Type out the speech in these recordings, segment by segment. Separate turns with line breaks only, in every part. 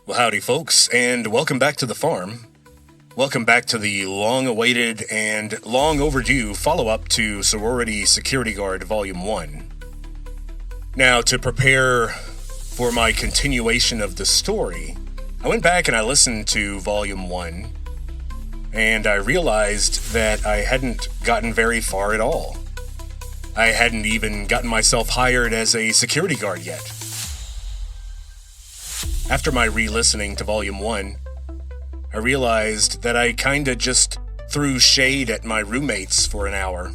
Well, howdy, folks, and welcome back to the farm. Welcome back to the long-awaited and long-overdue follow-up to Sorority Security Guard Volume 1. Now, to prepare for my continuation of the story, I went back and I listened to Volume 1, and I realized that I hadn't gotten very far at all. I hadn't even gotten myself hired as a security guard yet. After my re-listening to Volume 1, I realized that I kinda just threw shade at my roommates for an hour.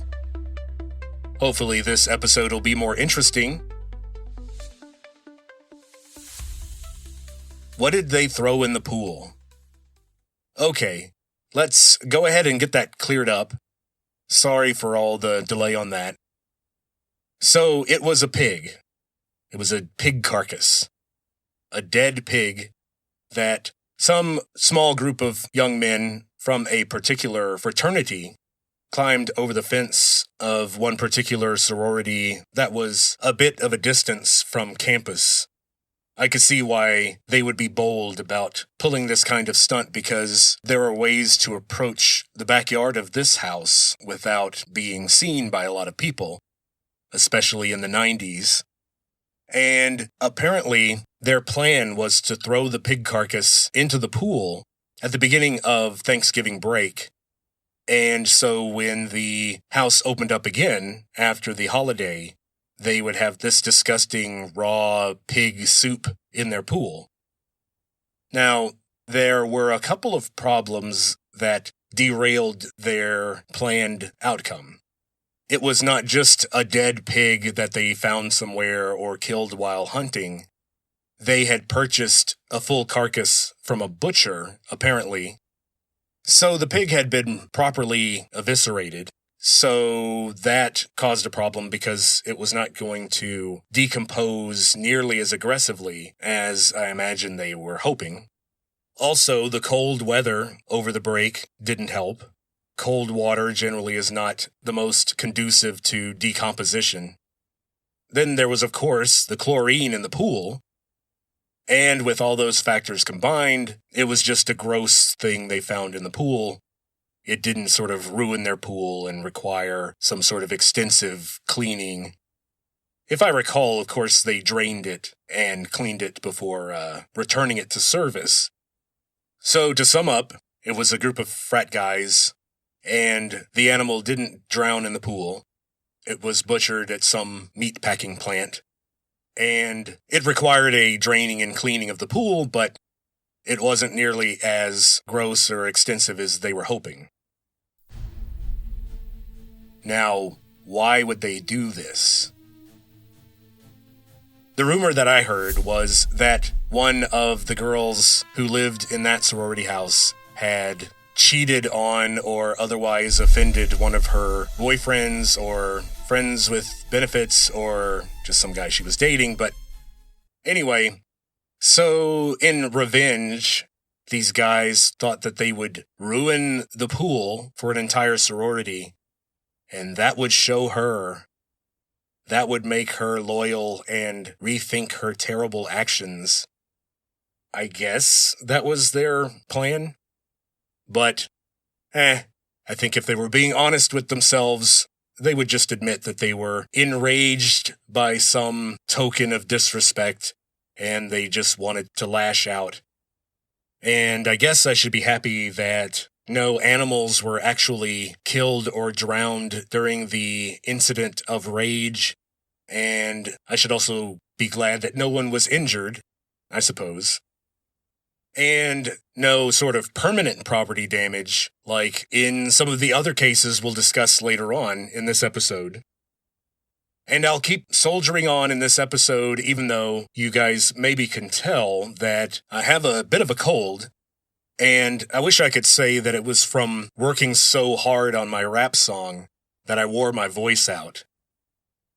Hopefully this episode will be more interesting. What did they throw in the pool? Okay, let's go ahead and get that cleared up. Sorry for all the delay on that. So, it was a pig. It was a pig carcass. A dead pig that some small group of young men from a particular fraternity climbed over the fence of one particular sorority that was a bit of a distance from campus. I could see why they would be bold about pulling this kind of stunt because there are ways to approach the backyard of this house without being seen by a lot of people, especially in the 90s. And apparently, their plan was to throw the pig carcass into the pool at the beginning of Thanksgiving break. And so when the house opened up again after the holiday, they would have this disgusting raw pig soup in their pool. Now, there were a couple of problems that derailed their planned outcome. It was not just a dead pig that they found somewhere or killed while hunting. They had purchased a full carcass from a butcher, apparently. So the pig had been properly eviscerated. So that caused a problem because it was not going to decompose nearly as aggressively as I imagine they were hoping. Also, the cold weather over the break didn't help. Cold water generally is not the most conducive to decomposition. Then there was, of course, the chlorine in the pool. And with all those factors combined, it was just a gross thing they found in the pool. It didn't sort of ruin their pool and require some sort of extensive cleaning. If I recall, of course, they drained it and cleaned it before returning it to service. So to sum up, it was a group of frat guys, and the animal didn't drown in the pool. It was butchered at some meatpacking plant. And it required a draining and cleaning of the pool, but it wasn't nearly as gross or extensive as they were hoping. Now, why would they do this? The rumor that I heard was that one of the girls who lived in that sorority house had cheated on or otherwise offended one of her boyfriends or friends with benefits or just some guy she was dating. But anyway, so in revenge, these guys thought that they would ruin the pool for an entire sorority, and that would show her. That would make her loyal and rethink her terrible actions. I guess that was their plan. But, I think if they were being honest with themselves, they would just admit that they were enraged by some token of disrespect, and they just wanted to lash out. And I guess I should be happy that no animals were actually killed or drowned during the incident of rage, and I should also be glad that no one was injured, I suppose. And no sort of permanent property damage, like in some of the other cases we'll discuss later on in this episode. And I'll keep soldiering on in this episode, even though you guys maybe can tell that I have a bit of a cold, and I wish I could say that it was from working so hard on my rap song that I wore my voice out.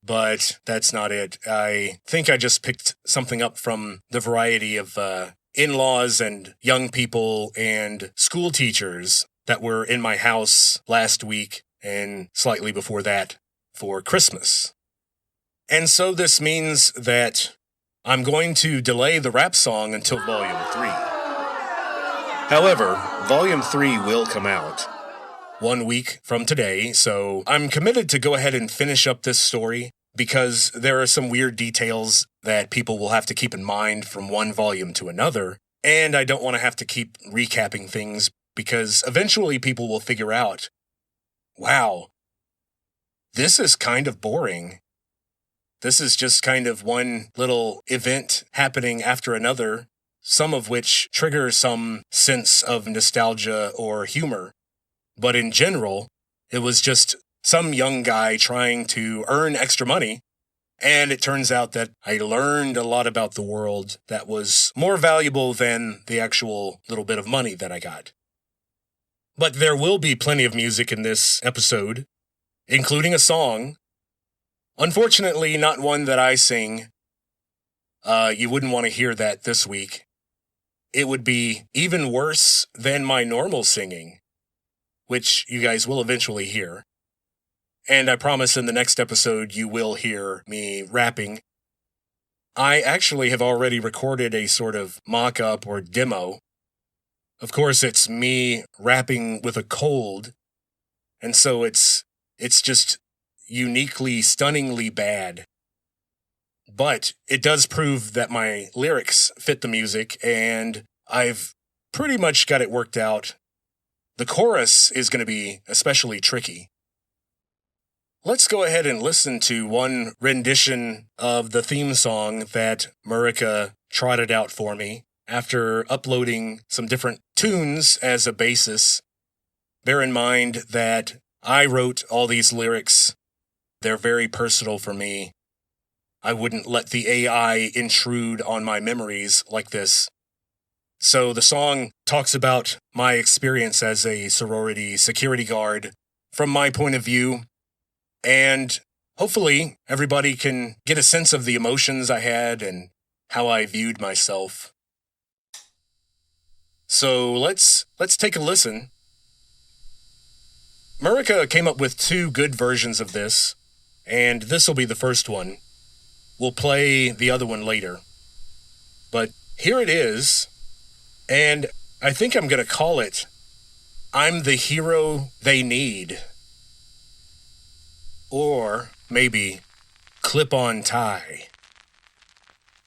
But that's not it. I think I just picked something up from the variety of in-laws and young people and school teachers that were in my house last week and slightly before that for Christmas. And so this means that I'm going to delay the rap song until Volume 3. However, Volume 3 will come out 1 week from today, so I'm committed to go ahead and finish up this story because there are some weird details that people will have to keep in mind from one volume to another, and I don't want to have to keep recapping things because eventually people will figure out, wow, this is kind of boring. This is just kind of one little event happening after another, some of which trigger some sense of nostalgia or humor. But in general, it was just some young guy trying to earn extra money, and it turns out that I learned a lot about the world that was more valuable than the actual little bit of money that I got. But there will be plenty of music in this episode, including a song. Unfortunately, not one that I sing. You wouldn't want to hear that this week. It would be even worse than my normal singing, which you guys will eventually hear. And I promise in the next episode you will hear me rapping. I actually have already recorded a sort of mock-up or demo. Of course, it's me rapping with a cold, and so it's just uniquely, stunningly bad. But it does prove that my lyrics fit the music, and I've pretty much got it worked out. The chorus is going to be especially tricky. Let's go ahead and listen to one rendition of the theme song that Murica trotted out for me after uploading some different tunes as a basis. Bear in mind that I wrote all these lyrics. They're very personal for me. I wouldn't let the AI intrude on my memories like this. So the song talks about my experience as a sorority security guard from my point of view, and hopefully everybody can get a sense of the emotions I had and how I viewed myself. So let's take a listen. Murica came up with 2 good versions of this, and this will be the first one. We'll play the other one later. But here it is, and I think I'm going to call it, I'm the Hero They Need. Or maybe Clip-On Tie.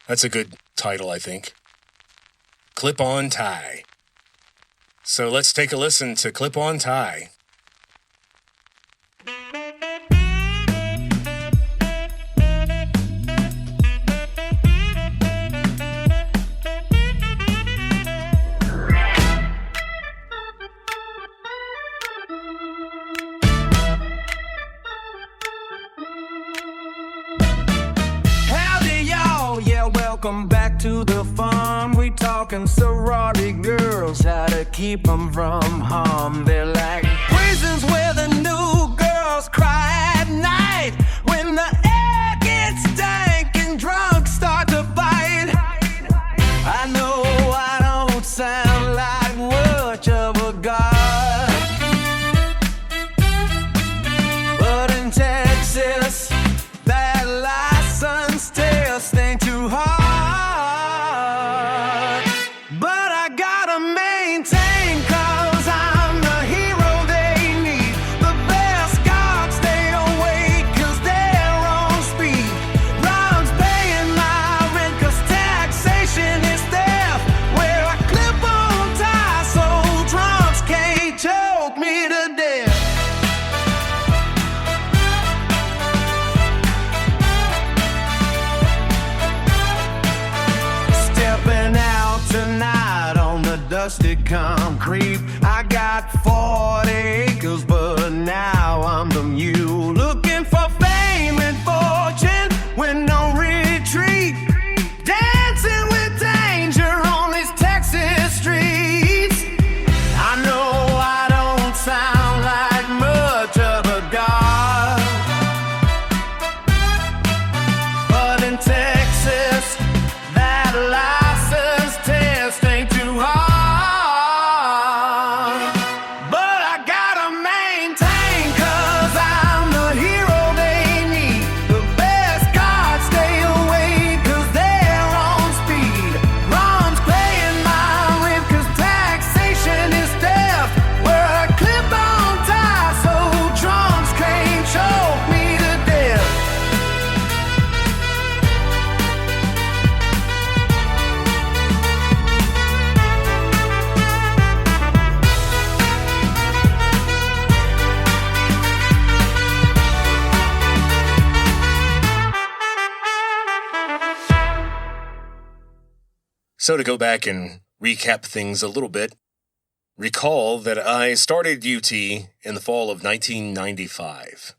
That's a good title, I think. Clip-On Tie. So let's take a listen to Clip-On Tie.
Welcome back to the farm. We talking sorority girls, how to keep them from harm. They're like prisons where the new girls cry at night when the air gets dank and drunks start to fight. I know I don't sound like much of a god, but in Texas that license test ain't too hard. Dusty concrete. I got 40 acres, but now I'm the mule. Looking for fame and fortune with no retreat. Dancing with danger on these Texas streets. I know I don't sound like much of a god, but in Texas, that license test ain't too hard. But I gotta maintain, 'cause I'm the
So to go back and recap things a little bit, recall that I started UT in the fall of 1995.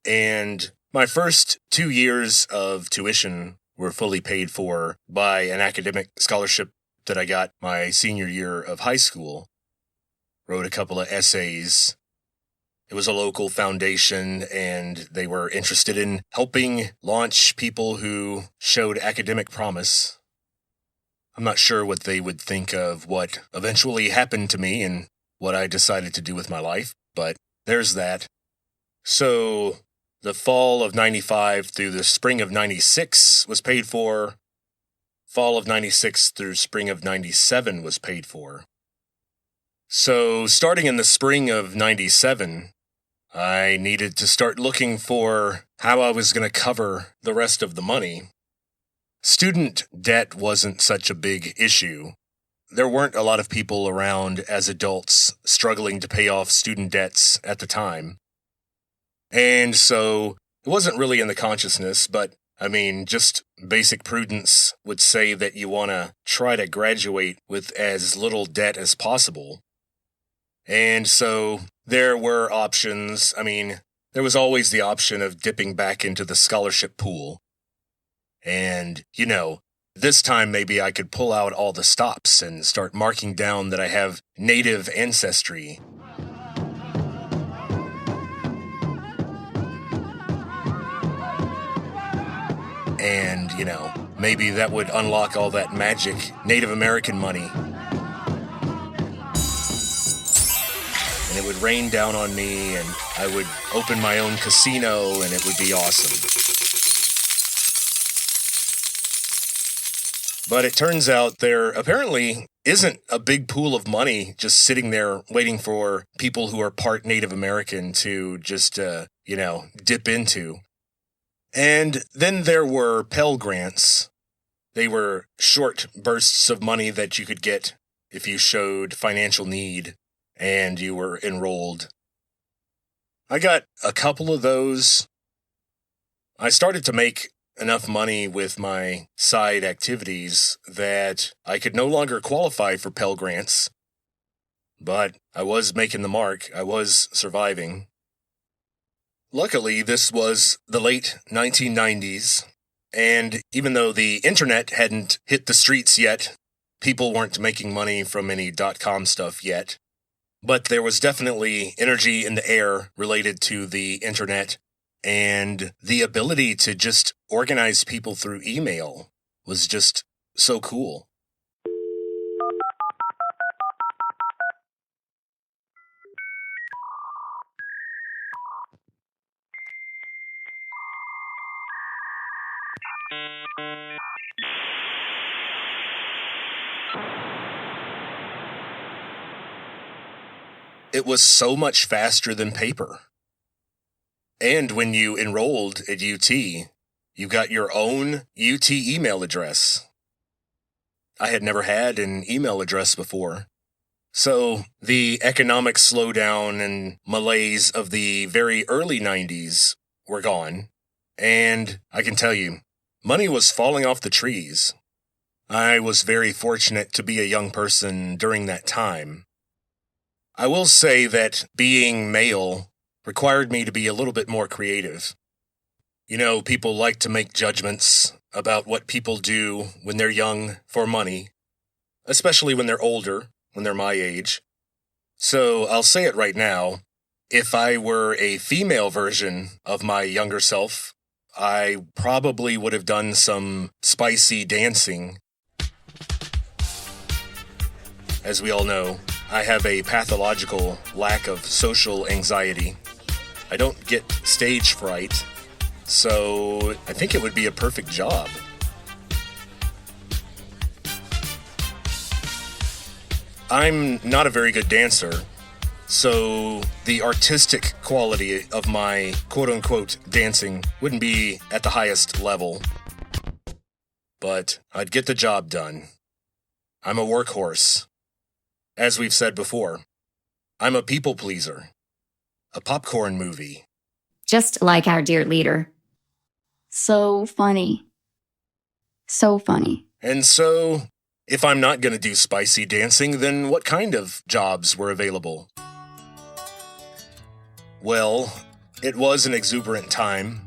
And my first 2 years of tuition were fully paid for by an academic scholarship that I got my senior year of high school. Wrote a couple of essays. It was a local foundation, and they were interested in helping launch people who showed academic promise. I'm not sure what they would think of what eventually happened to me and what I decided to do with my life, but there's that. So the fall of 95 through the spring of 96 was paid for. Fall of 96 through spring of 97 was paid for. So starting in the spring of 97, I needed to start looking for how I was going to cover the rest of the money. Student debt wasn't such a big issue. There weren't a lot of people around as adults struggling to pay off student debts at the time. And so it wasn't really in the consciousness, but just basic prudence would say that you want to try to graduate with as little debt as possible. And so there were options. There was always the option of dipping back into the scholarship pool. And, this time maybe I could pull out all the stops and start marking down that I have native ancestry. And, maybe that would unlock all that magic Native American money. And it would rain down on me, and I would open my own casino, and it would be awesome. But it turns out there apparently isn't a big pool of money just sitting there waiting for people who are part Native American to just, dip into. And then there were Pell Grants. They were short bursts of money that you could get if you showed financial need and you were enrolled. I got a couple of those. I started to make enough money with my side activities that I could no longer qualify for Pell Grants. But I was making the mark. I was surviving. Luckily, this was the late 1990s, and even though the internet hadn't hit the streets yet, people weren't making money from any .com stuff yet. But there was definitely energy in the air related to the internet, and the ability to just organize people through email was just so cool. It was so much faster than paper. And when you enrolled at UT, you got your own UT email address. I had never had an email address before. So the economic slowdown and malaise of the very early 90s were gone. And I can tell you, money was falling off the trees. I was very fortunate to be a young person during that time. I will say that being male required me to be a little bit more creative. People like to make judgments about what people do when they're young for money, especially when they're older, when they're my age. So I'll say it right now, if I were a female version of my younger self, I probably would have done some spicy dancing. As we all know, I have a pathological lack of social anxiety. I don't get stage fright, so I think it would be a perfect job. I'm not a very good dancer, so the artistic quality of my quote-unquote dancing wouldn't be at the highest level. But I'd get the job done. I'm a workhorse. As we've said before, I'm a people pleaser. A popcorn movie.
Just like our dear leader.
So funny. So funny.
And so If I'm not going to do spicy dancing, then what kind of jobs were available? Well, it was an exuberant time.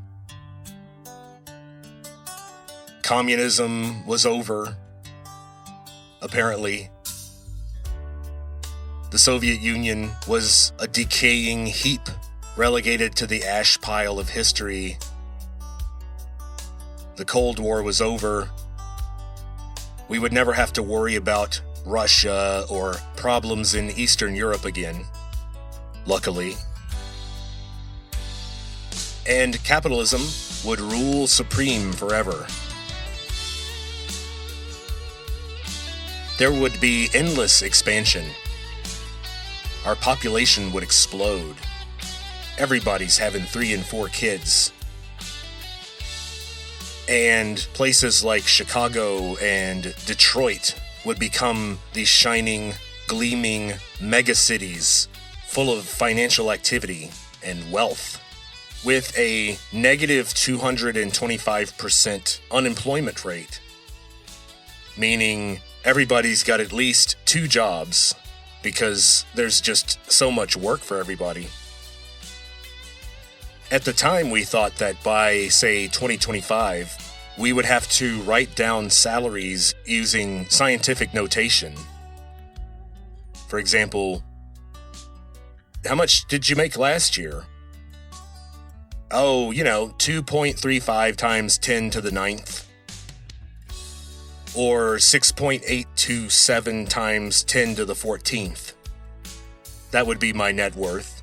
Communism was over, apparently. The Soviet Union was a decaying heap, relegated to the ash pile of history. The Cold War was over. We would never have to worry about Russia or problems in Eastern Europe again, luckily. And capitalism would rule supreme forever. There would be endless expansion. Our population would explode. Everybody's having 3 and 4 kids. And places like Chicago and Detroit would become these shining, gleaming megacities full of financial activity and wealth, with a negative 225% unemployment rate, meaning everybody's got at least 2 jobs because there's just so much work for everybody. At the time, we thought that by, say, 2025, we would have to write down salaries using scientific notation. For example, how much did you make last year? Oh, 2.35 times 10 to the 9th. Or 6.827 times 10 to the 14th. That would be my net worth.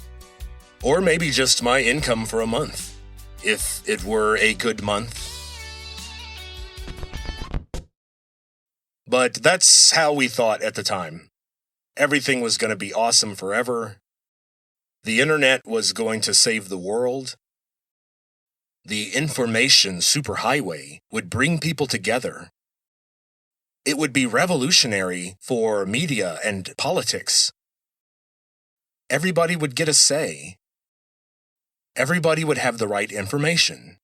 Or maybe just my income for a month, if it were a good month. But that's how we thought at the time. Everything was going to be awesome forever. The internet was going to save the world. The information superhighway would bring people together. It would be revolutionary for media and politics. Everybody would get a say. Everybody would have the right information.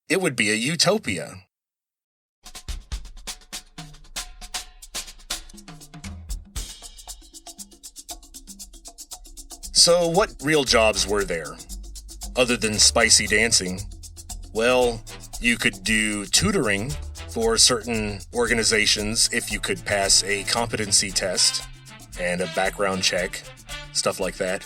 It would be a utopia. So what real jobs were there, other than spicy dancing? Well, you could do tutoring for certain organizations if you could pass a competency test and a background check, stuff like that.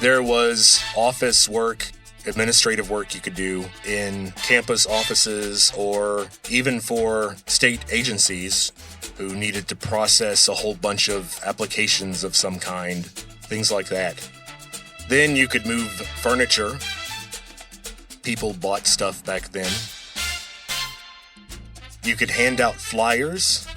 There was office work, administrative work you could do in campus offices or even for state agencies who needed to process a whole bunch of applications of some kind, things like that. Then you could move furniture. People bought stuff back then. You could hand out flyers,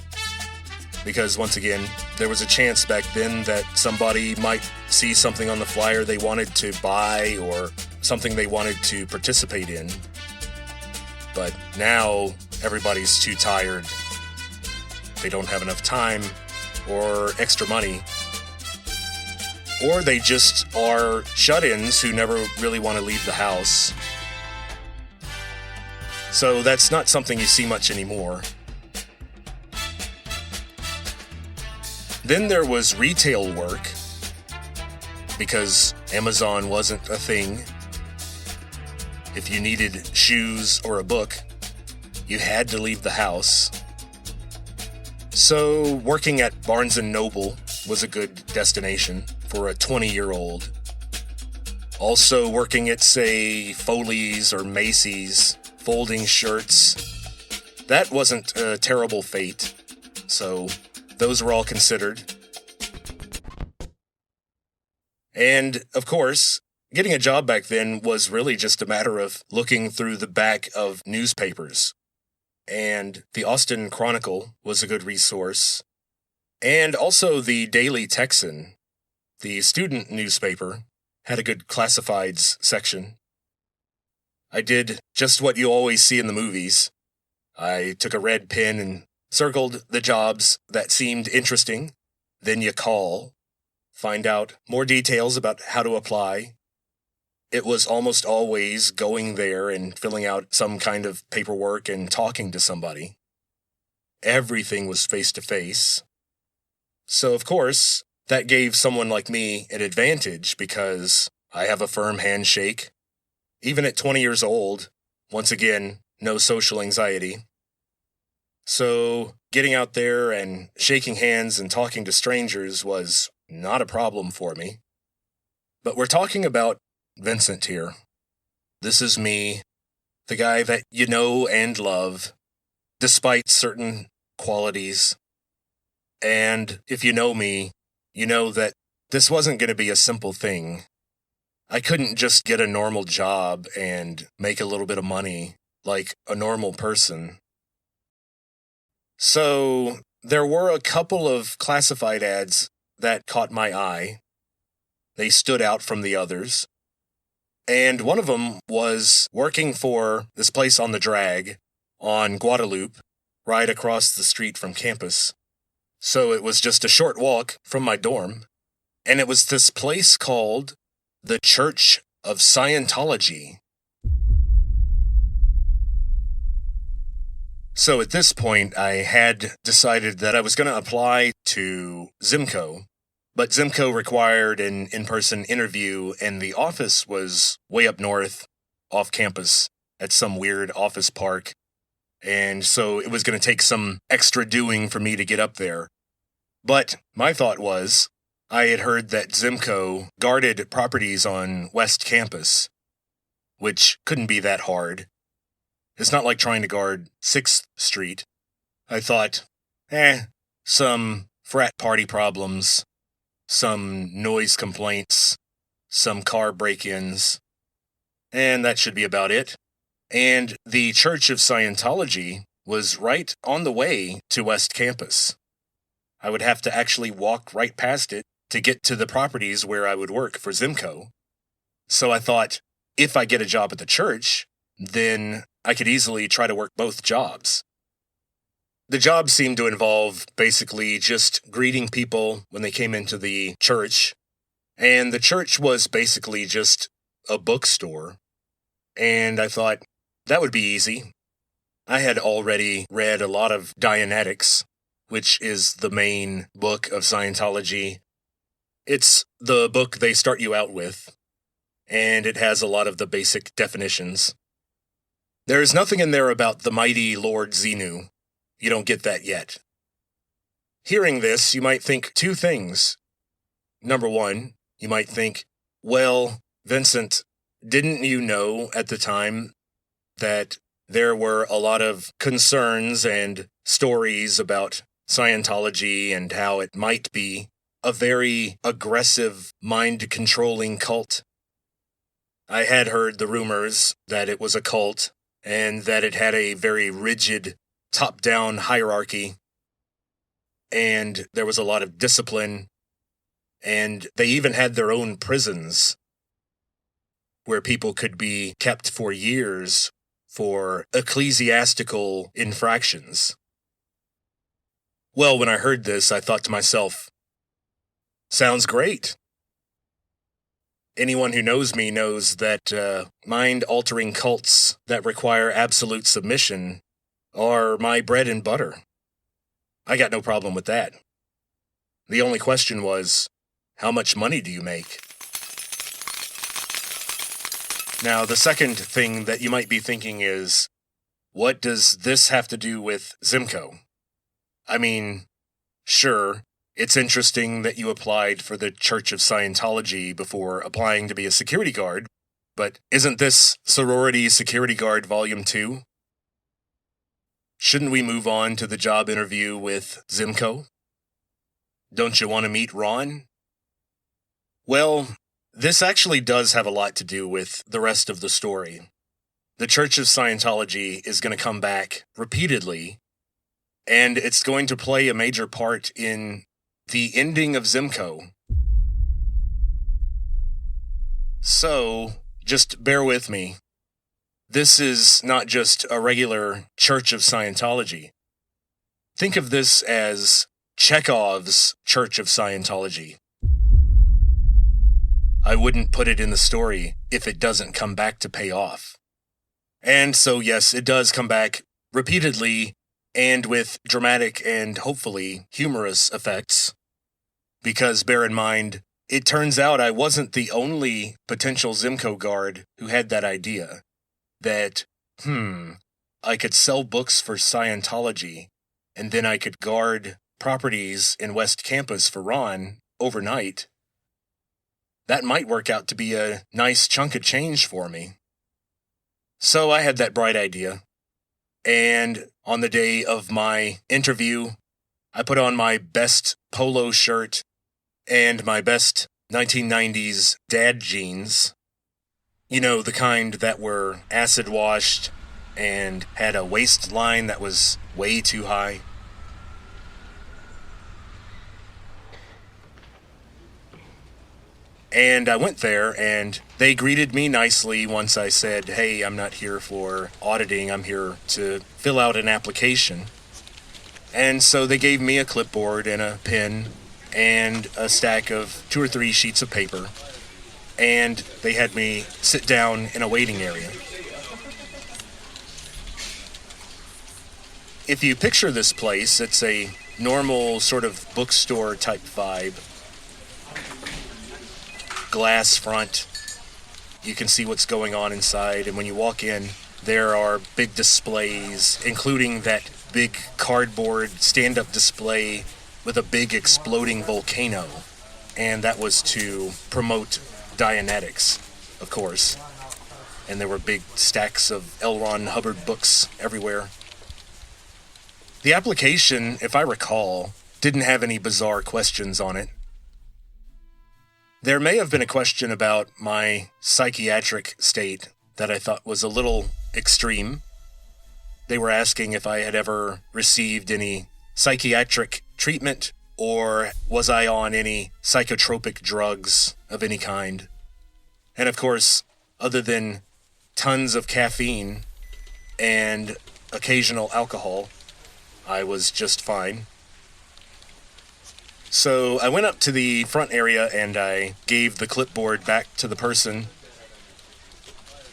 because once again, there was a chance back then that somebody might see something on the flyer they wanted to buy or something they wanted to participate in. But now everybody's too tired. They don't have enough time or extra money. Or they just are shut-ins who never really want to leave the house. So that's not something you see much anymore. Then there was retail work, because Amazon wasn't a thing. If you needed shoes or a book, you had to leave the house. So working at Barnes & Noble was a good destination for a 20-year-old. Also working at, say, Foley's or Macy's, folding shirts. That wasn't a terrible fate, so those were all considered. And, of course, getting a job back then was really just a matter of looking through the back of newspapers. And the Austin Chronicle was a good resource. And also the Daily Texan, the student newspaper, had a good classifieds section. I did just what you always see in the movies. I took a red pen and circled the jobs that seemed interesting. Then you call, find out more details about how to apply. It was almost always going there and filling out some kind of paperwork and talking to somebody. everything was face-to-face. So, of course, that gave someone like me an advantage because I have a firm handshake. Even at 20 years old, once again, no social anxiety. So, getting out there and shaking hands and talking to strangers was not a problem for me. But we're talking about Vincent here. This is me, the guy that you know and love, despite certain qualities. And if you know me, you know that this wasn't going to be a simple thing. I couldn't just get a normal job and make a little bit of money like a normal person. So, there were a couple of classified ads that caught my eye. They stood out from the others. And one of them was working for this place on the drag on Guadalupe, right across the street from campus. So it was just a short walk from my dorm. And it was this place called the Church of Scientology. So at this point, I had decided that I was going to apply to Zimco, but Zimco required an in-person interview, and the office was way up north, off campus, at some weird office park, and so it was going to take some extra doing for me to get up there. But my thought was, I had heard that Zimco guarded properties on West Campus, which couldn't be that hard. It's not like trying to guard 6th Street. I thought, some frat party problems, some noise complaints, some car break-ins, and that should be about it. And the Church of Scientology was right on the way to West Campus. I would have to actually walk right past it to get to the properties where I would work for Zimco. So I thought, if I get a job at the church, then I could easily try to work both jobs. The job seemed to involve basically just greeting people when they came into the church, and the church was basically just a bookstore, and I thought that would be easy. I had already read a lot of Dianetics, which is the main book of Scientology. It's the book they start you out with, and it has a lot of the basic definitions. There is nothing in there about the mighty Lord Xenu. You don't get that yet. Hearing this, you might think two things. Number one, you might think, well, Vincent, didn't you know at the time that there were a lot of concerns and stories about Scientology and how it might be a very aggressive, mind-controlling cult? I had heard the rumors that it was a cult, and that it had a very rigid, top-down hierarchy, and there was a lot of discipline, and they even had their own prisons where people could be kept for years for ecclesiastical infractions. Well, when I heard this, I thought to myself, sounds great. Anyone who knows me knows that mind-altering cults that require absolute submission are my bread and butter. I got no problem with that. The only question was, how much money do you make? Now, the second thing that you might be thinking is, what does this have to do with Zimco? I mean, sure, it's interesting that you applied for the Church of Scientology before applying to be a security guard, but isn't this Sorority Security Guard Volume 2? Shouldn't we move on to the job interview with Zimco? Don't you want to meet Ron? Well, this actually does have a lot to do with the rest of the story. The Church of Scientology is going to come back repeatedly, and it's going to play a major part in the ending of Zimco. So, just bear with me. This is not just a regular Church of Scientology. Think of this as Chekhov's Church of Scientology. I wouldn't put it in the story if it doesn't come back to pay off. And so, yes, it does come back repeatedly and with dramatic and hopefully humorous effects. Because bear in mind, it turns out I wasn't the only potential Zimco guard who had that idea. That, I could sell books for Scientology, and then I could guard properties in West Campus for Ron overnight. That might work out to be a nice chunk of change for me. So I had that bright idea. And on the day of my interview, I put on my best polo shirt and my best 1990s dad jeans. You know, the kind that were acid washed and had a waistline that was way too high. And I went there, and they greeted me nicely once I said, hey, I'm not here for auditing, I'm here to fill out an application. And so they gave me a clipboard and a pen and a stack of 2 or 3 sheets of paper, and they had me sit down in a waiting area. If you picture this place, it's a normal sort of bookstore type vibe. Glass front. You can see what's going on inside, and when you walk in, there are big displays, including that big cardboard stand-up display with a big exploding volcano. And that was to promote Dianetics, of course. And there were big stacks of L. Ron Hubbard books everywhere. The application, if I recall, didn't have any bizarre questions on it. There may have been a question about my psychiatric state that I thought was a little extreme. They were asking if I had ever received any psychiatric treatment or was I on any psychotropic drugs of any kind. And of course, other than tons of caffeine and occasional alcohol, I was just fine. So I went up to the front area and I gave the clipboard back to the person.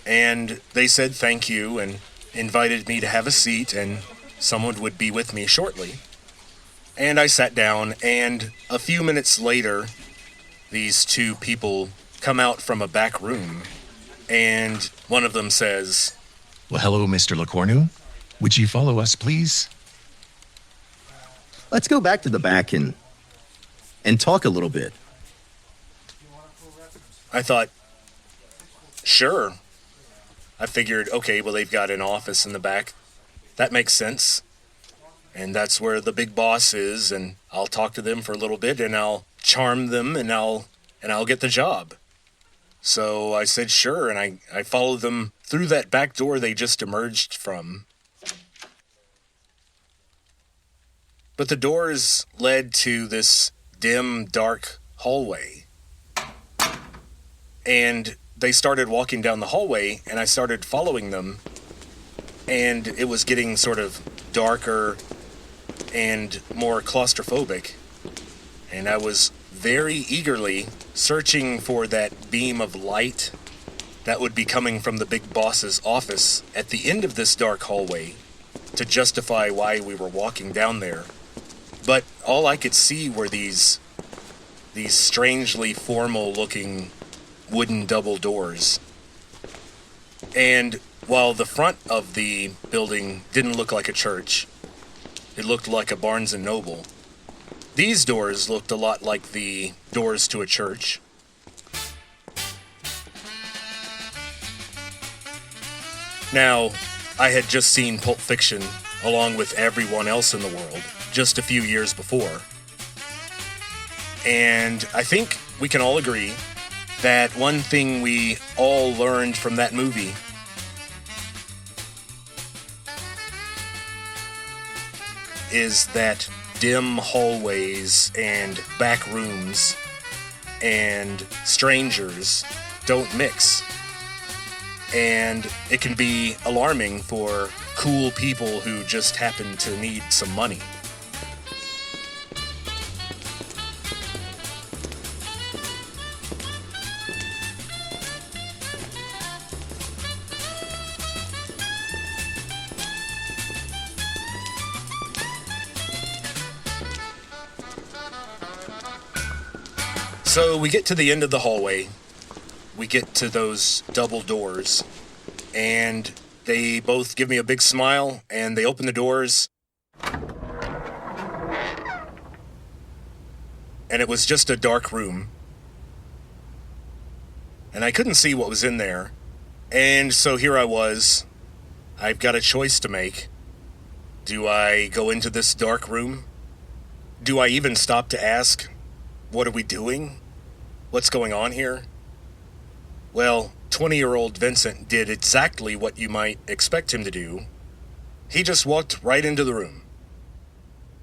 And they said thank you and invited me to have a seat and someone would be with me shortly. And I sat down, and a few minutes later, these 2 people come out from a back room, and one of them says,
Well, hello, Mr. Lecornu. Would you follow us, please?
Let's go back to the back and talk a little bit.
I thought, sure. I figured, okay, well, they've got an office in the back. That makes sense. And that's where the big boss is, and I'll talk to them for a little bit, and I'll charm them, and I'll get the job. So I said sure, and I followed them through that back door they just emerged from. But the doors led to this dim, dark hallway. And they started walking down the hallway, and I started following them, and it was getting sort of darker and more claustrophobic. And I was very eagerly searching for that beam of light that would be coming from the big boss's office at the end of this dark hallway to justify why we were walking down there. But all I could see were these strangely formal-looking wooden double doors. And while the front of the building didn't look like a church, it looked like a Barnes & Noble. These doors looked a lot like the doors to a church. Now, I had just seen Pulp Fiction, along with everyone else in the world, just a few years before. And I think we can all agree that one thing we all learned from that movie is that dim hallways and back rooms and strangers don't mix. And it can be alarming for cool people who just happen to need some money. So we get to the end of the hallway. We get to those double doors. And they both give me a big smile, and they open the doors. And it was just a dark room. And I couldn't see what was in there. And so here I was. I've got a choice to make. Do I go into this dark room? Do I even stop to ask, what are we doing? What's going on here? Well, 20-year-old Vincent did exactly what you might expect him to do. He just walked right into the room.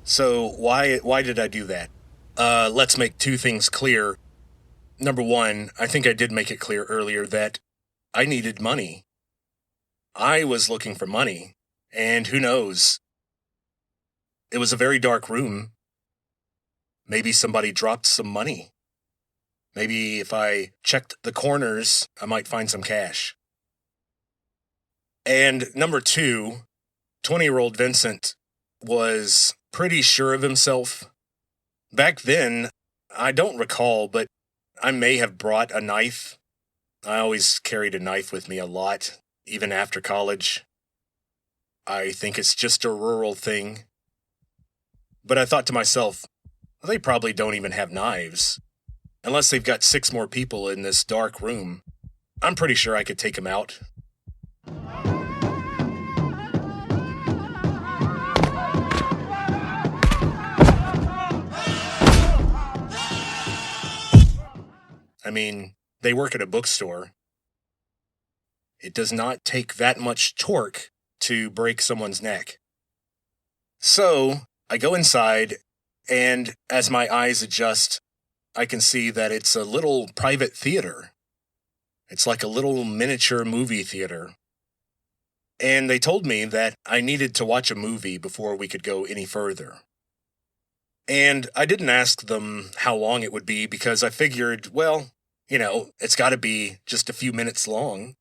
So why did I do that? Let's make two things clear. Number one, I think I did make it clear earlier that I needed money. I was looking for money, and who knows? It was a very dark room. Maybe somebody dropped some money. Maybe if I checked the corners, I might find some cash. And number two, 20-year-old Vincent was pretty sure of himself. Back then, I don't recall, but I may have brought a knife. I always carried a knife with me a lot, even after college. I think it's just a rural thing. But I thought to myself, they probably don't even have knives. Unless they've got 6 more people in this dark room. I'm pretty sure I could take them out. I mean, they work at a bookstore. It does not take that much torque to break someone's neck. So, I go inside, and as my eyes adjust, I can see that it's a little private theater. It's like a little miniature movie theater. And they told me that I needed to watch a movie before we could go any further. And I didn't ask them how long it would be because I figured, well, it's got to be just a few minutes long.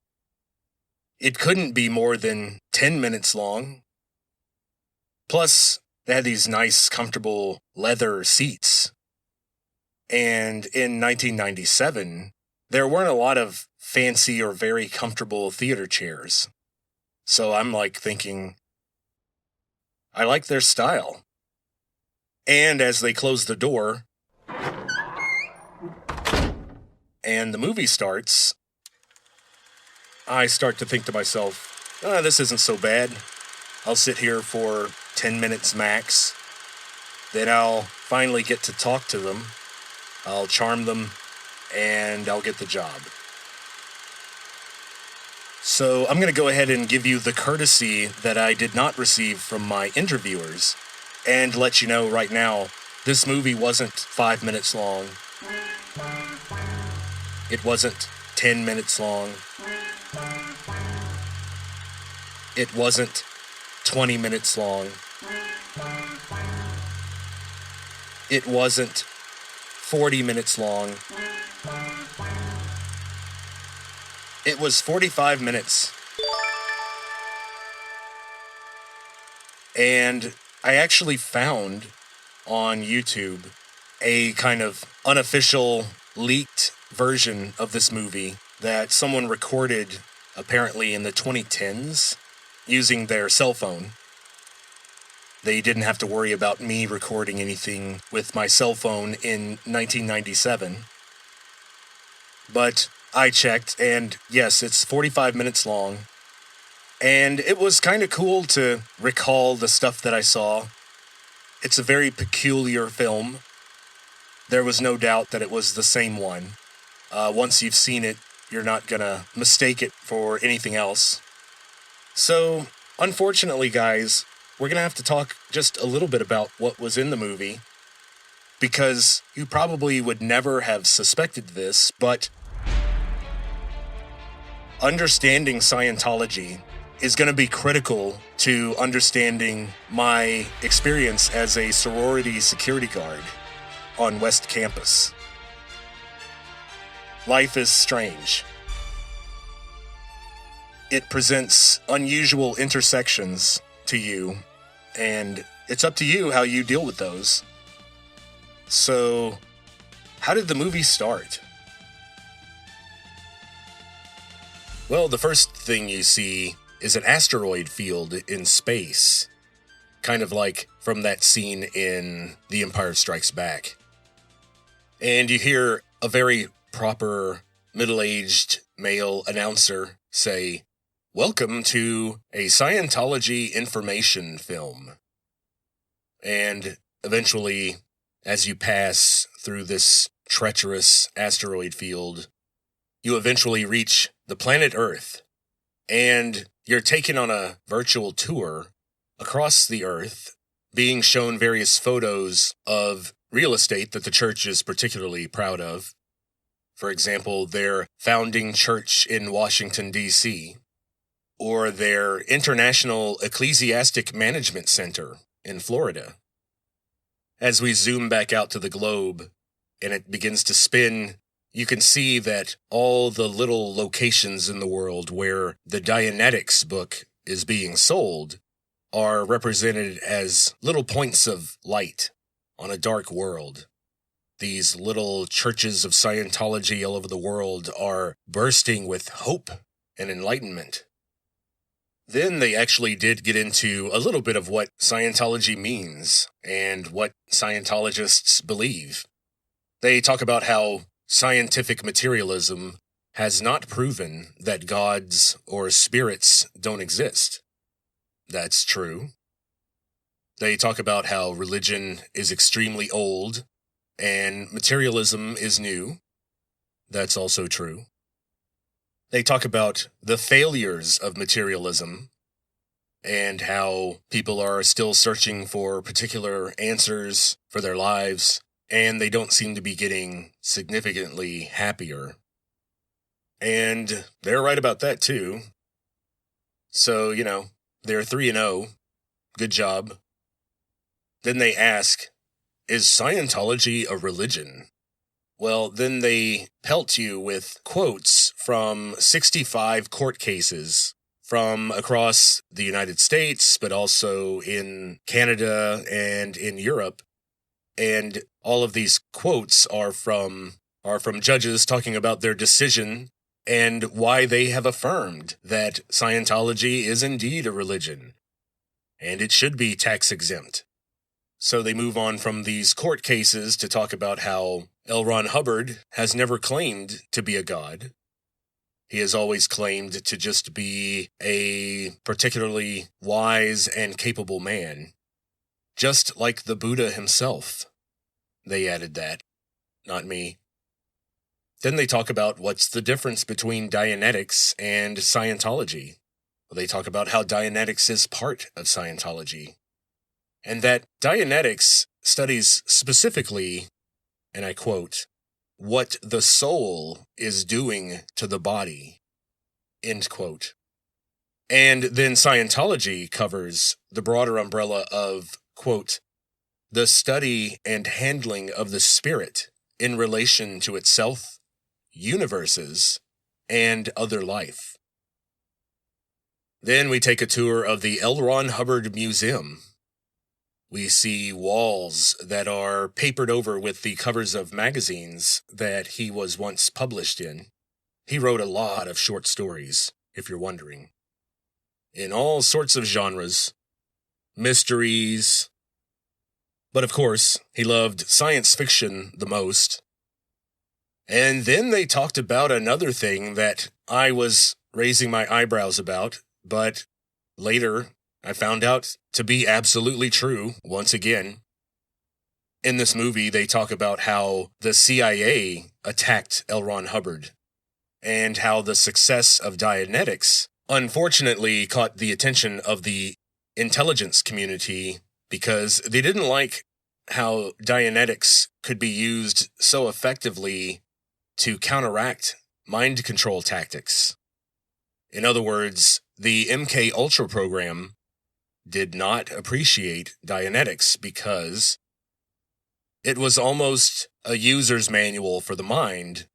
It couldn't be more than 10 minutes long. Plus, they had these nice, comfortable leather seats. And in 1997, there weren't a lot of fancy or very comfortable theater chairs. So I'm thinking, I like their style. And as they close the door, and the movie starts, I start to think to myself, this isn't so bad. I'll sit here for 10 minutes max. Then I'll finally get to talk to them. I'll charm them, and I'll get the job. So I'm going to go ahead and give you the courtesy that I did not receive from my interviewers, and let you know right now, this movie wasn't 5 minutes long. It wasn't 10 minutes long. It wasn't 20 minutes long. It wasn't 40 minutes long. It was 45 minutes. And I actually found on YouTube a kind of unofficial leaked version of this movie that someone recorded apparently in the 2010s using their cell phone. They didn't have to worry about me recording anything with my cell phone in 1997. But I checked, and yes, it's 45 minutes long. And it was kind of cool to recall the stuff that I saw. It's a very peculiar film. There was no doubt that it was the same one. Once you've seen it, you're not gonna mistake it for anything else. So, unfortunately, guys, we're going to have to talk just a little bit about what was in the movie, because you probably would never have suspected this, but understanding Scientology is going to be critical to understanding my experience as a sorority security guard on West Campus. Life is strange. It presents unusual intersections to you, and it's up to you how you deal with those. So, how did the movie start? Well, the first thing you see is an asteroid field in space, kind of like from that scene in The Empire Strikes Back. And you hear a very proper, middle-aged male announcer say, "Welcome to a Scientology information film." And eventually, as you pass through this treacherous asteroid field, you eventually reach the planet Earth, and you're taken on a virtual tour across the Earth, being shown various photos of real estate that the church is particularly proud of. For example, their founding church in Washington, D.C., or their International Ecclesiastic Management Center in Florida. As we zoom back out to the globe and it begins to spin, you can see that all the little locations in the world where the Dianetics book is being sold are represented as little points of light on a dark world. These little churches of Scientology all over the world are bursting with hope and enlightenment. Then they actually did get into a little bit of what Scientology means and what Scientologists believe. They talk about how scientific materialism has not proven that gods or spirits don't exist. That's true. They talk about how religion is extremely old and materialism is new. That's also true. They talk about the failures of materialism and how people are still searching for particular answers for their lives, and they don't seem to be getting significantly happier. And they're right about that too. So, they're 3-0. Good job. Then they ask, is Scientology a religion? Well, then they pelt you with quotes from 65 court cases from across the United States, but also in Canada and in Europe. And all of these quotes are from judges talking about their decision and why they have affirmed that Scientology is indeed a religion, and it should be tax exempt. So they move on from these court cases to talk about how L. Ron Hubbard has never claimed to be a god. He has always claimed to just be a particularly wise and capable man, just like the Buddha himself. They added that, not me. Then they talk about what's the difference between Dianetics and Scientology. They talk about how Dianetics is part of Scientology, and that Dianetics studies specifically, and I quote, what the soul is doing to the body, end quote. And then Scientology covers the broader umbrella of, quote, the study and handling of the spirit in relation to itself, universes, and other life. Then we take a tour of the L. Ron Hubbard Museum. We see walls that are papered over with the covers of magazines that he was once published in. He wrote a lot of short stories, if you're wondering, in all sorts of genres, mysteries. But of course, he loved science fiction the most. And then they talked about another thing that I was raising my eyebrows about, but later I found out to be absolutely true once again. In this movie, they talk about how the CIA attacked L. Ron Hubbard, and how the success of Dianetics unfortunately caught the attention of the intelligence community because they didn't like how Dianetics could be used so effectively to counteract mind control tactics. In other words, the MK Ultra program did not appreciate Dianetics because it was almost a user's manual for the mind,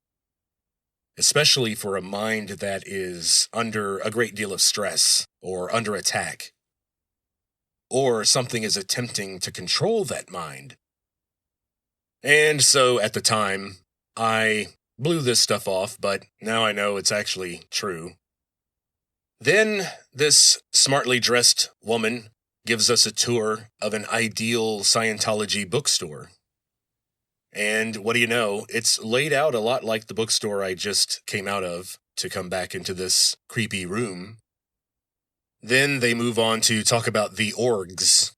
especially for a mind that is under a great deal of stress or under attack, or something is attempting to control that mind. And so at the time, I blew this stuff off, but now I know it's actually true. Then this smartly dressed woman gives us a tour of an ideal Scientology bookstore. And what do you know? It's laid out a lot like the bookstore I just came out of to come back into this creepy room. Then they move on to talk about the orgs.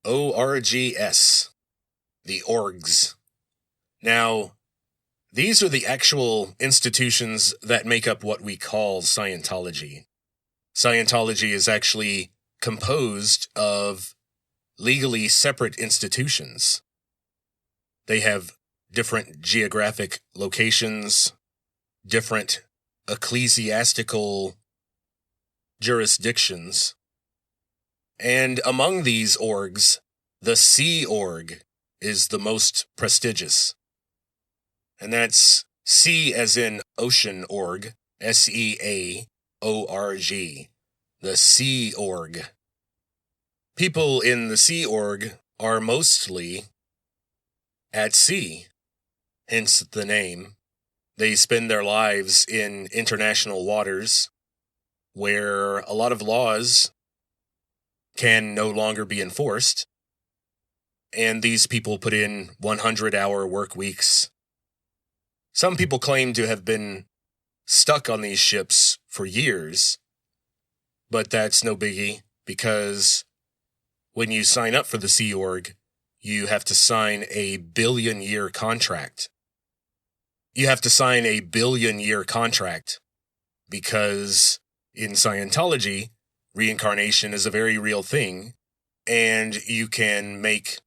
O-R-G-S. The orgs. Now, these are the actual institutions that make up what we call Scientology. Scientology is actually composed of legally separate institutions. They have different geographic locations, different ecclesiastical jurisdictions. And among these orgs, the Sea Org is the most prestigious. And that's Sea as in Ocean Org, S-E-A-O-R-G, the Sea Org. People in the Sea Org are mostly at sea, hence the name. They spend their lives in international waters where a lot of laws can no longer be enforced, and these people put in 100-hour work weeks. Some people claim to have been stuck on these ships for years, but that's no biggie, because when you sign up for the Sea Org, you have to sign a billion-year contract. You have to sign a billion-year contract because in Scientology, reincarnation is a very real thing, and you can make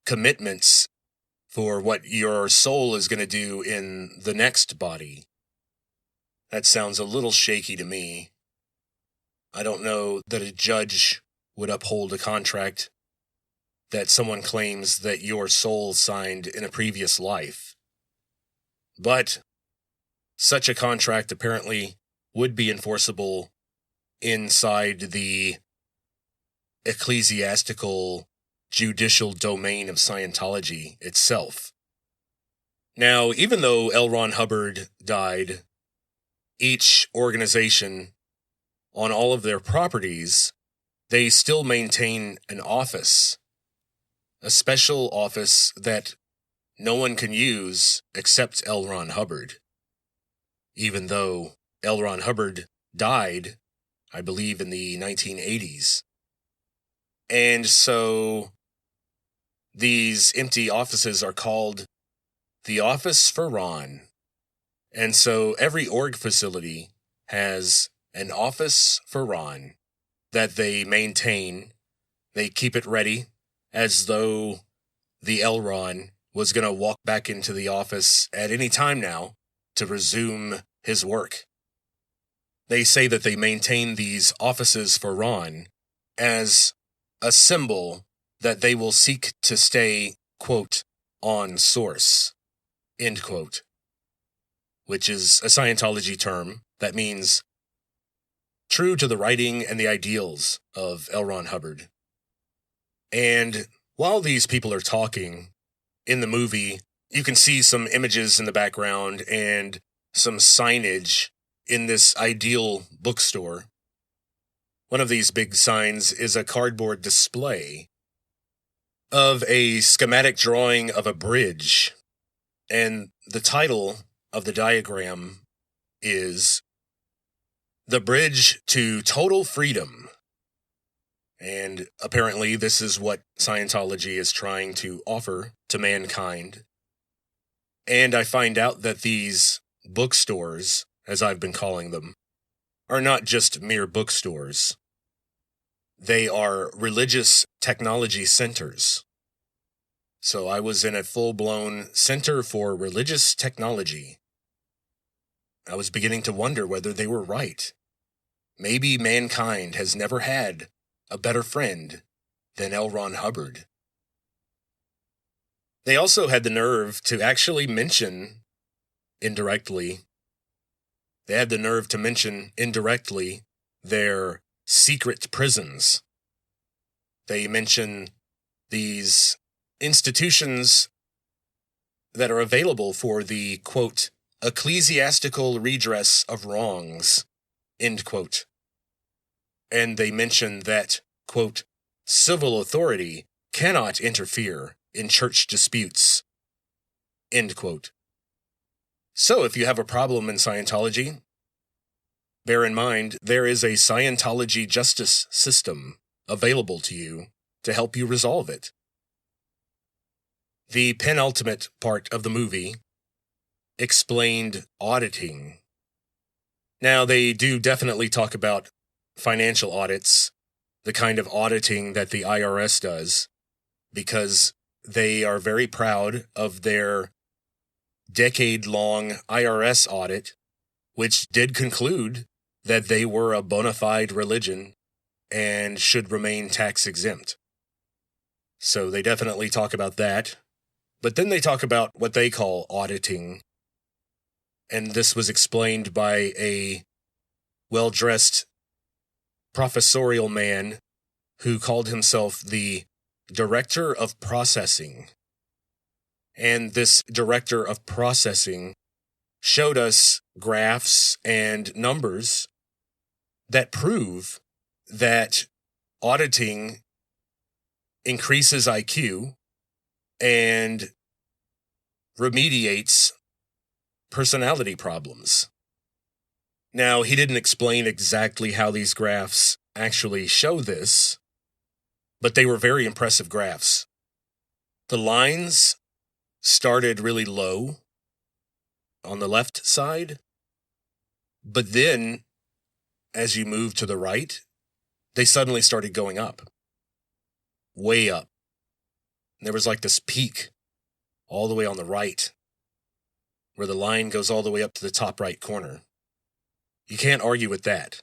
commitments for what your soul is going to do in the next body. That sounds a little shaky to me. I don't know that a judge would uphold a contract that someone claims that your soul signed in a previous life. But such a contract apparently would be enforceable inside the ecclesiastical judicial domain of Scientology itself. Now, even though L. Ron Hubbard died, each organization, on all of their properties, they still maintain an office, a special office that no one can use except L. Ron Hubbard. Even though L. Ron Hubbard died, I believe, in the 1980s. And so these empty offices are called the Office for Ron. And so every org facility has an Office for Ron that they maintain. They keep it ready as though the L. Ron was going to walk back into the office at any time now to resume his work. They say that they maintain these offices for Ron as a symbol that they will seek to stay, quote, on source, end quote, which is a Scientology term that means true to the writing and the ideals of L. Ron Hubbard. And while these people are talking in the movie, you can see some images in the background and some signage in this ideal bookstore. One of these big signs is a cardboard display of a schematic drawing of a bridge, and the title of the diagram is The Bridge to Total Freedom. And apparently this is what Scientology is trying to offer to mankind. And I find out that these bookstores, as I've been calling them, are not just mere bookstores. They are religious technology centers. So I was in a full-blown Center for Religious Technology. I was beginning to wonder whether they were right. Maybe mankind has never had a better friend than L. Ron Hubbard. They also had the nerve to actually mention indirectly, their secret prisons. They mention these institutions that are available for the, quote, ecclesiastical redress of wrongs, end quote. And they mention that, quote, civil authority cannot interfere in church disputes, end quote. So if you have a problem in Scientology, bear in mind there is a Scientology justice system available to you to help you resolve it. The penultimate part of the movie explained auditing. Now, they do definitely talk about financial audits, the kind of auditing that the IRS does, because they are very proud of their decade-long IRS audit, which did conclude that they were a bona fide religion and should remain tax-exempt. So they definitely talk about that. But then they talk about what they call auditing. And this was explained by a well-dressed professorial man who called himself the Director of Processing. And this Director of Processing showed us graphs and numbers that prove that auditing increases IQ and remediates personality problems. Now, he didn't explain exactly how these graphs actually show this, but they were very impressive graphs. The lines started really low on the left side, but then, as you move to the right, they suddenly started going up. Way up. And there was like this peak all the way on the right, where the line goes all the way up to the top right corner. You can't argue with that.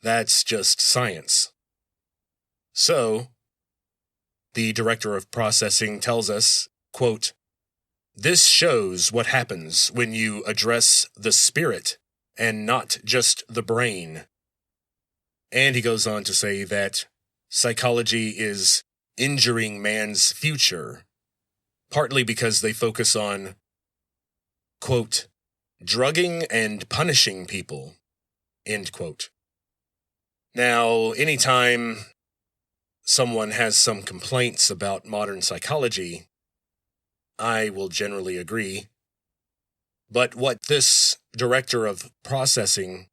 That's just science. So, the Director of Processing tells us, quote, this shows what happens when you address the spirit and not just the brain. And he goes on to say that psychology is injuring man's future, partly because they focus on, quote, drugging and punishing people, end quote. Now, anytime someone has some complaints about modern psychology, I will generally agree. But what this Director of Processing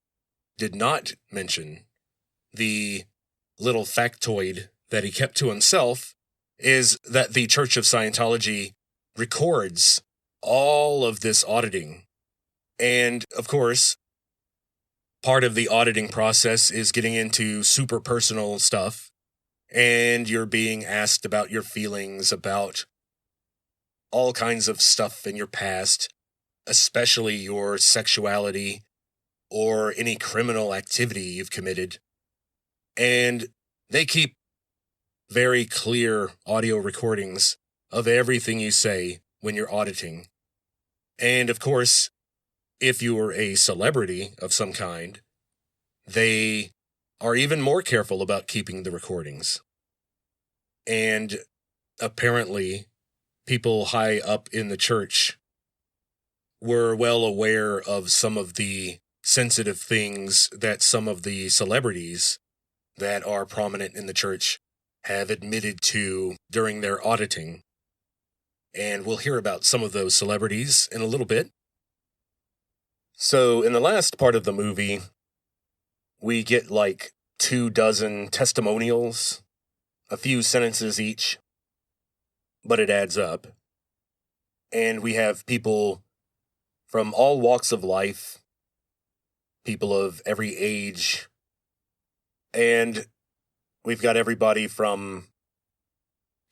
did not mention, the little factoid that he kept to himself, is that the Church of Scientology records all of this auditing. And, of course, part of the auditing process is getting into super personal stuff, and you're being asked about your feelings, about all kinds of stuff in your past, especially your sexuality or any criminal activity you've committed. And they keep very clear audio recordings of everything you say when you're auditing. And of course, if you're a celebrity of some kind, they are even more careful about keeping the recordings. And apparently, people high up in the church were well aware of some of the sensitive things that some of the celebrities that are prominent in the church have admitted to during their auditing. And we'll hear about some of those celebrities in a little bit. So in the last part of the movie, we get like 24 testimonials, a few sentences each, but it adds up. And we have people from all walks of life, people of every age, and we've got everybody from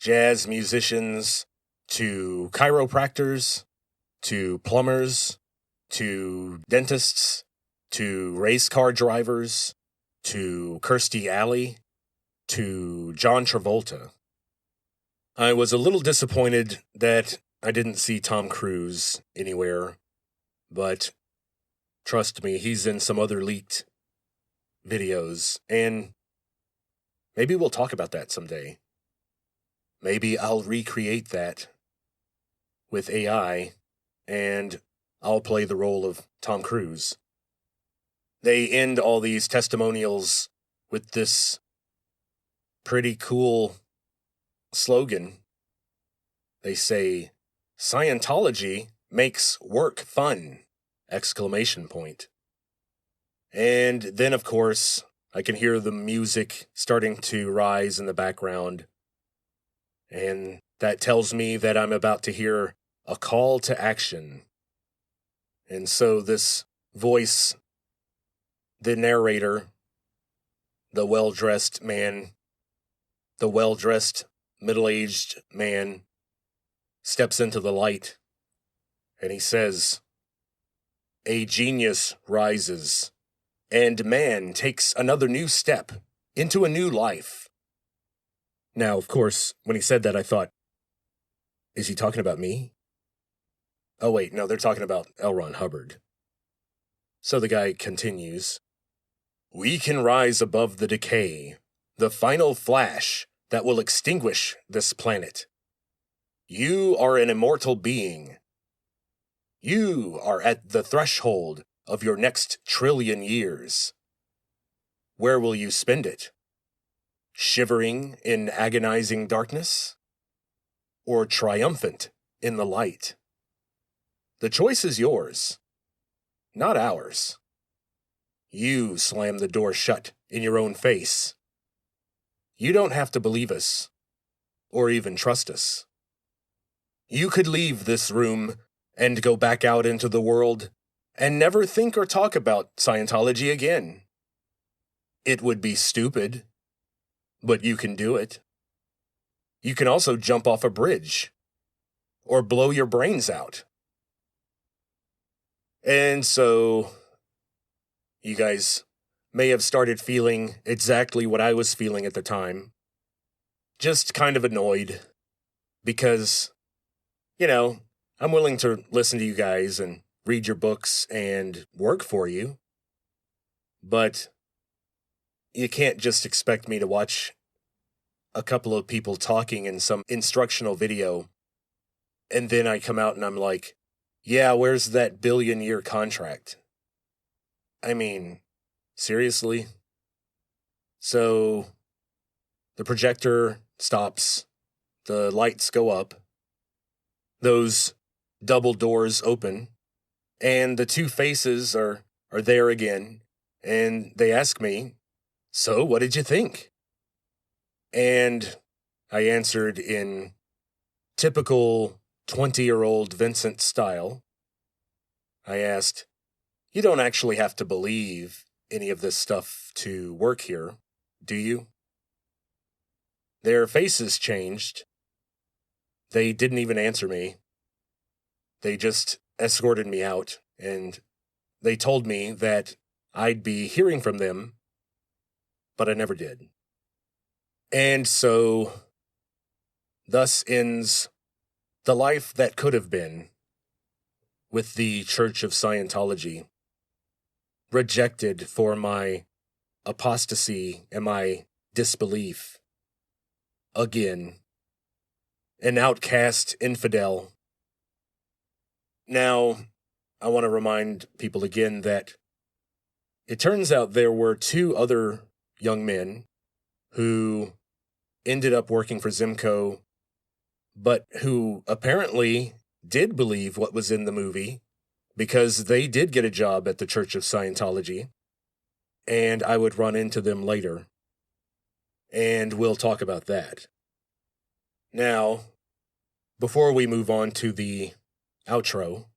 jazz musicians to chiropractors to plumbers to dentists to race car drivers to Kirstie Alley to John Travolta. I was a little disappointed that I didn't see Tom Cruise anywhere, but trust me, he's in some other leaked videos, and maybe we'll talk about that someday. Maybe I'll recreate that with AI, and I'll play the role of Tom Cruise. They end all these testimonials with this pretty cool slogan. They say, "Scientology makes work fun!" Exclamation point. And then, of course, I can hear the music starting to rise in the background. And that tells me that I'm about to hear a call to action. And so this voice, the narrator, the well-dressed man, the well-dressed middle-aged man, steps into the light, and he says, "A genius rises, and man takes another new step into a new life." Now, of course, when he said that, I thought, is he talking about me? Oh, wait, no, they're talking about L. Ron Hubbard. So the guy continues, "We can rise above the decay, the final flash that will extinguish this planet. You are an immortal being. You are at the threshold of your next trillion years. Where will you spend it? Shivering in agonizing darkness? Or triumphant in the light? The choice is yours, not ours. You slam the door shut in your own face. You don't have to believe us, or even trust us. You could leave this room and go back out into the world and never think or talk about Scientology again. It would be stupid, but you can do it. You can also jump off a bridge or blow your brains out." And so you guys may have started feeling exactly what I was feeling at the time. Just kind of annoyed because, I'm willing to listen to you guys and read your books and work for you. But you can't just expect me to watch a couple of people talking in some instructional video, and then I come out and I'm like, yeah, where's that billion-year contract? I mean, seriously? So the projector stops, the lights go up, those double doors open, and the two faces are there again, and they ask me, "So, what did you think?" And I answered in typical 20-year-old Vincent style. I asked, "You don't actually have to believe any of this stuff to work here, do you?" Their faces changed. They didn't even answer me. They just escorted me out, and they told me that I'd be hearing from them, but I never did. And so, thus ends the life that could have been with the Church of Scientology, rejected for my apostasy and my disbelief. Again, an outcast infidel. Now, I want to remind people again that it turns out there were two other young men who ended up working for Zimco, but who apparently did believe what was in the movie because they did get a job at the Church of Scientology, and I would run into them later, and we'll talk about that. Now, before we move on to the outro,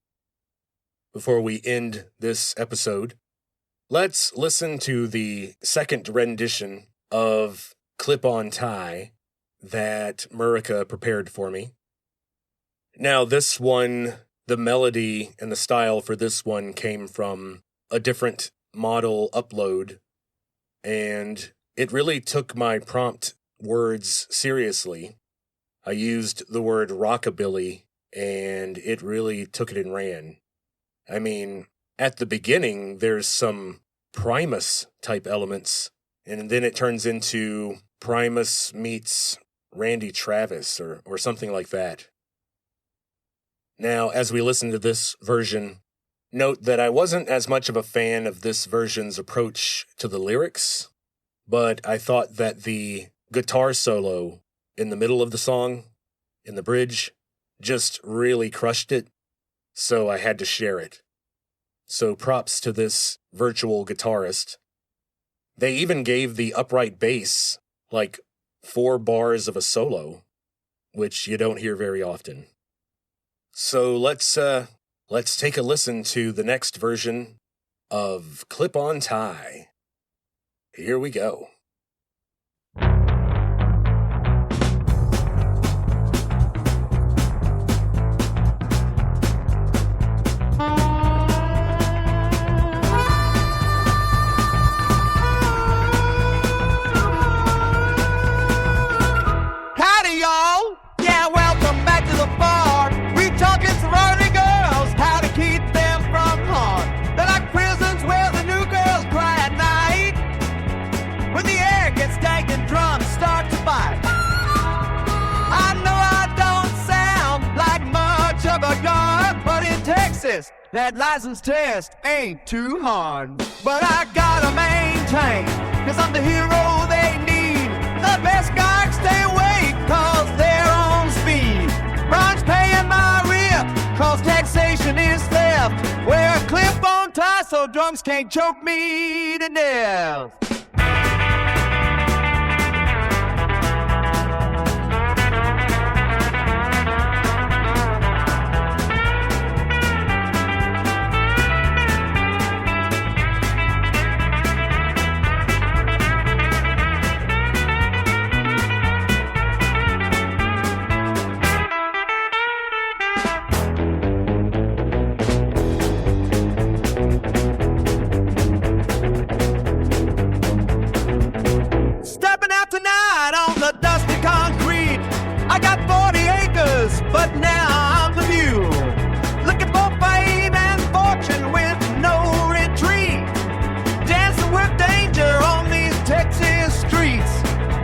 before we end this episode, let's listen to the second rendition of Clip-On Tie that Murica prepared for me. Now, this one, the melody and the style for this one came from a different model upload, and it really took my prompt words seriously. I used the word rockabilly, and it really took it and ran. I mean, at the beginning, there's some Primus-type elements, and then it turns into Primus meets Randy Travis or something like that. Now, as we listen to this version, note that I wasn't as much of a fan of this version's approach to the lyrics, but I thought that the guitar solo in the middle of the song, in the bridge, just really crushed it, so I had to share it. So props to this virtual guitarist. They even gave the upright bass like 4 bars of a solo, which you don't hear very often. So let's take a listen to the next version of Clip-On Tie. Here we go.
Howdy, y'all! Yeah, welcome back to the farm. We talking sorority girls, how to keep them from harm. They're like prisons where the new girls cry at night. When the air gets dank and drums start to bite. I know I don't sound like much of a guard, but in Texas, that license test ain't too hard. But I gotta maintain, cause I'm the hero they need. The best guards stay awake, cause they're on speed. Ron's paying my rent, cause taxation is theft. Wear a clip-on tie so drunks can't choke me to death. Stepping out tonight on the dusty concrete. I got 40 acres, but now I'm the mule. Looking for fame and fortune with no retreat. Dancing with danger on these Texas streets.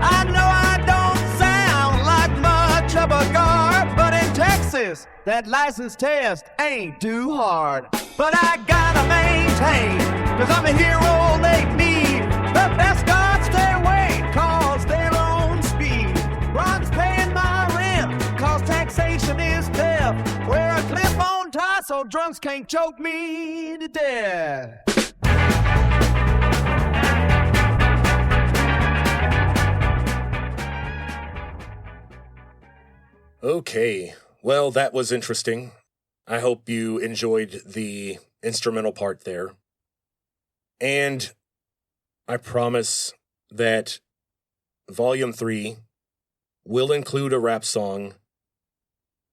I know I don't sound like much of a guard, but in Texas, that license test ain't too hard. But I gotta maintain, cause I'm a hero they need. The best guards stay away, cause they're on speed. Ron's paying my rent, cause taxation is theft. Wear a clip-on tie so drunks can't choke me to death.
Okay, well, that was interesting. I hope you enjoyed the instrumental part there. And I promise that Volume 3 will include a rap song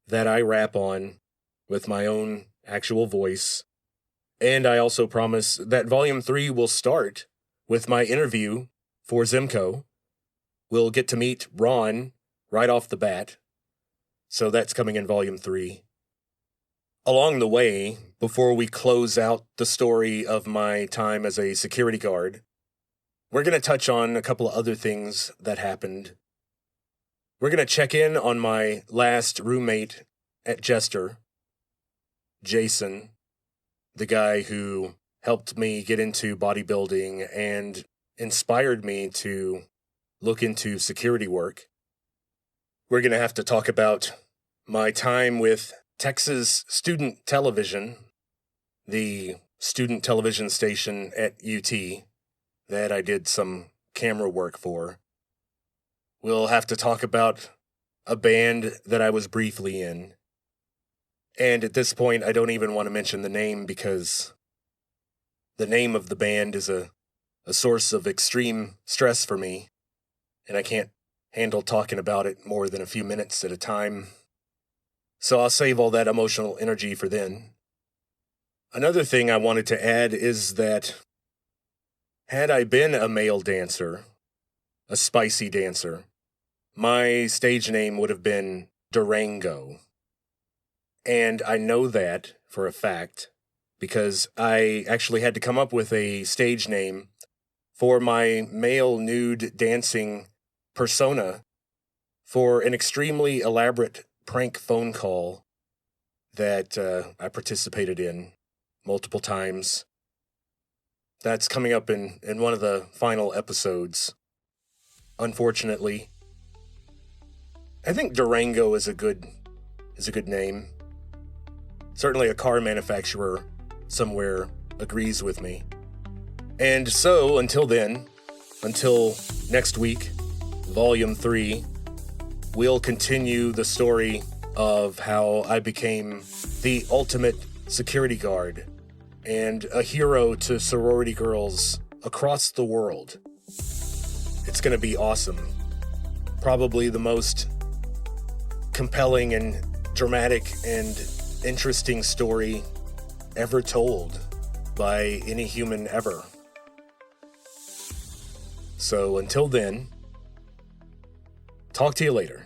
that I rap on with my own actual voice. And I also promise that Volume 3 will start with my interview for Zimco. We'll get to meet Ron right off the bat. So that's coming in Volume 3. Along the way, before we close out the story of my time as a security guard, we're going to touch on a couple of other things that happened. We're going to check in on my last roommate at Jester, Jason, the guy who helped me get into bodybuilding and inspired me to look into security work. We're going to have to talk about my time with Texas Student Television, the student television station at UT that I did some camera work for. We'll have to talk about a band that I was briefly in. And at this point, I don't even want to mention the name because the name of the band is a source of extreme stress for me, and I can't handle talking about it more than a few minutes at a time. So I'll save all that emotional energy for then. Another thing I wanted to add is that had I been a male dancer, a spicy dancer, my stage name would have been Durango. And I know that for a fact because I actually had to come up with a stage name for my male nude dancing persona for an extremely elaborate prank phone call that I participated in multiple times. That's coming up in one of the final episodes. Unfortunately, I think Durango is a good name. Certainly a car manufacturer somewhere agrees with me. And so, until then, until next week, Volume 3, we'll continue the story of how I became the ultimate security guard and a hero to sorority girls across the world. It's going to be awesome. Probably the most compelling and dramatic and interesting story ever told by any human ever. So until then, talk to you later.